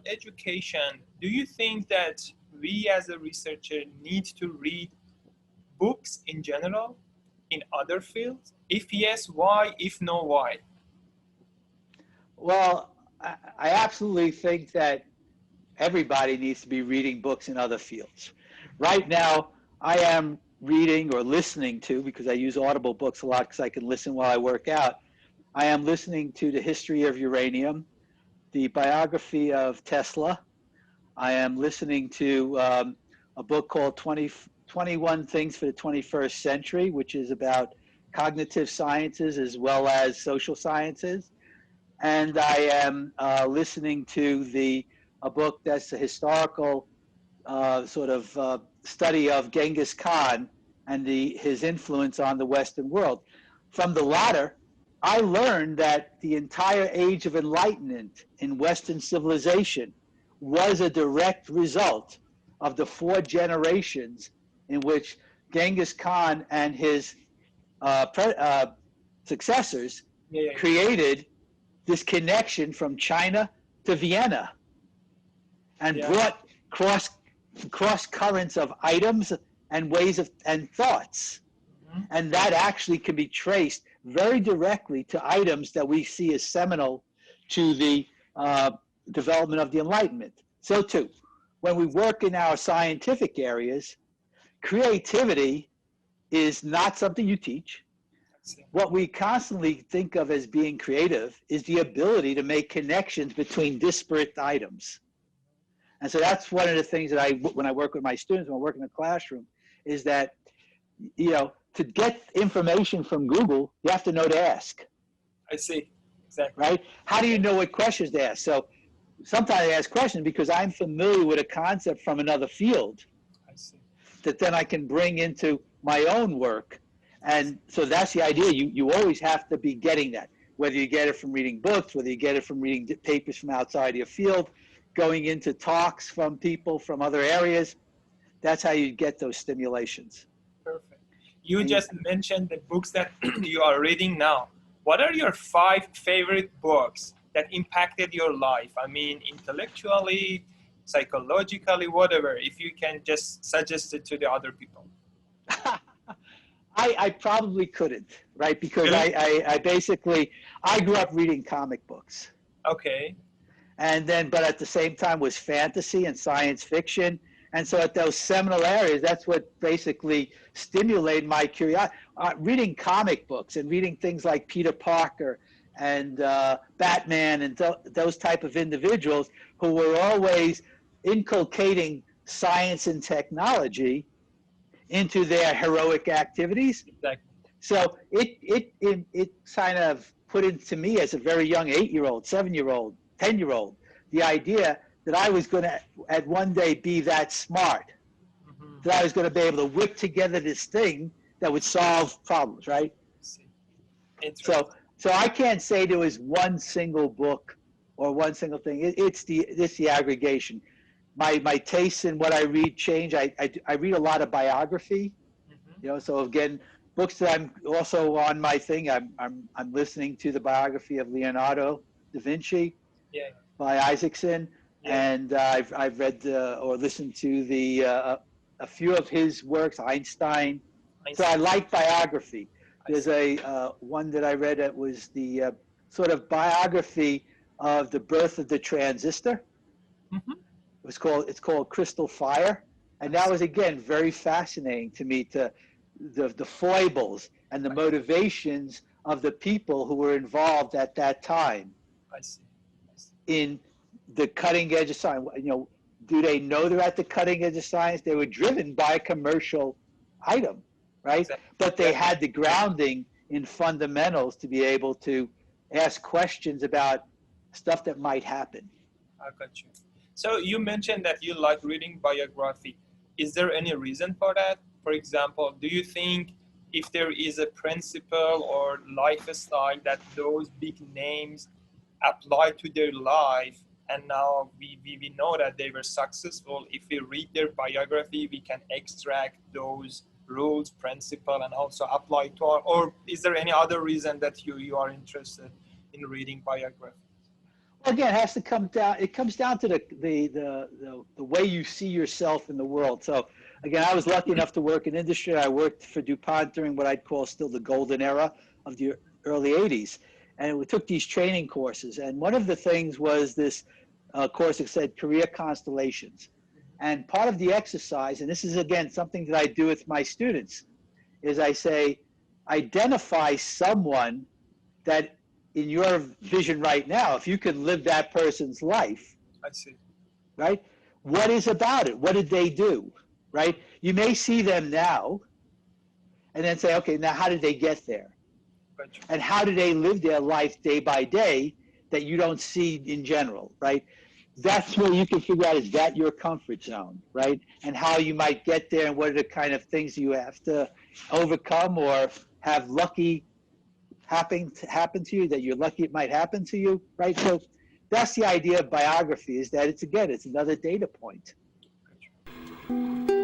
education, do you think that we as a researcher need to read books in general in other fields? If yes, why? If no, why? Well, I absolutely think that everybody needs to be reading books in other fields. Right now, I am reading or listening to, because I use Audible books a lot because I can listen while I work out. I am listening to The History of Uranium, the biography of Tesla. I am listening to a book called 21 Things for the 21st Century, which is about cognitive sciences as well as social sciences. And I am listening to a book that's a historical study of Genghis Khan and his influence on the Western world. From the latter, I learned that the entire age of enlightenment in Western civilization was a direct result of the 4 generations in which Genghis Khan and his successors Yeah. created this connection from China to Vienna and brought cross currents of items and ways of and thoughts. And that actually can be traced very directly to items that we see as seminal to the development of the Enlightenment. So too, when we work in our scientific areas, creativity is not something you teach. What we constantly think of as being creative is the ability to make connections between disparate items. And so that's one of the things that when I work with my students, when I work in the classroom, is that, to get information from Google, you have to know to ask. I see. Exactly. Right? How do you know what questions to ask? So sometimes I ask questions because I'm familiar with a concept from another field that then I can bring into my own work. And so that's the idea. You always have to be getting that, whether you get it from reading books, whether you get it from reading papers from outside your field, going into talks from people from other areas. That's how you get those stimulations. Perfect. You just mentioned the books that you are reading now. What are your 5 favorite books that impacted your life? I mean, intellectually, psychologically, whatever, if you can just suggest it to the other people. I probably couldn't, right? Because I grew up reading comic books. Okay. But at the same time was fantasy and science fiction. And so at those seminal areas, that's what basically stimulated my curiosity. Reading comic books and reading things like Peter Parker and Batman and those type of individuals who were always inculcating science and technology into their heroic activities. Exactly. So it kind of put into me as a very young 8-year-old, 7-year-old, 10-year-old, the idea that I was going to at one day be that smart, that I was going to be able to whip together this thing that would solve problems, right? So I can't say there was one single book or one single thing. It's the aggregation. My tastes in what I read change. I read a lot of biography, so again, books that I'm also on my thing. I'm listening to the biography of Leonardo da Vinci by Isaacson. And I've read or listened to a few of his works, Einstein. So I like biography. There's one that I read that was the sort of biography of the birth of the transistor. It's called Crystal Fire, and that was again very fascinating to me, to the foibles and the motivations of the people who were involved at that time. I see. In the cutting edge of science. Do they know they're at the cutting edge of science? They were driven by a commercial item, right? Exactly. But they had the grounding in fundamentals to be able to ask questions about stuff that might happen. I got you. So you mentioned that you like reading biography. Is there any reason for that? For example, do you think if there is a principle or lifestyle that those big names apply to their life, and now we know that they were successful, if we read their biography, we can extract those rules, principle, and also apply to our, or is there any other reason that you are interested in reading biography? Again, it has to come down. It comes down to the way you see yourself in the world. So again, I was lucky enough to work in industry. I worked for DuPont during what I'd call still the golden era of the early '80s, and we took these training courses. And one of the things was this course that said career constellations. And part of the exercise, and this is again something that I do with my students, is I say, identify someone that in your vision right now, if you could live that person's life, I see. right? What is about it? What did they do, right? You may see them now and then say, okay, now how did they get there? Gotcha. And how do they live their life day by day that you don't see in general, right? That's where you can figure out, is that your comfort zone, right? And how you might get there and what are the kind of things you have to overcome or have lucky happen to you, that you're lucky it might happen to you, right? So that's the idea of biography, is that it's, again, it's another data point. Gotcha.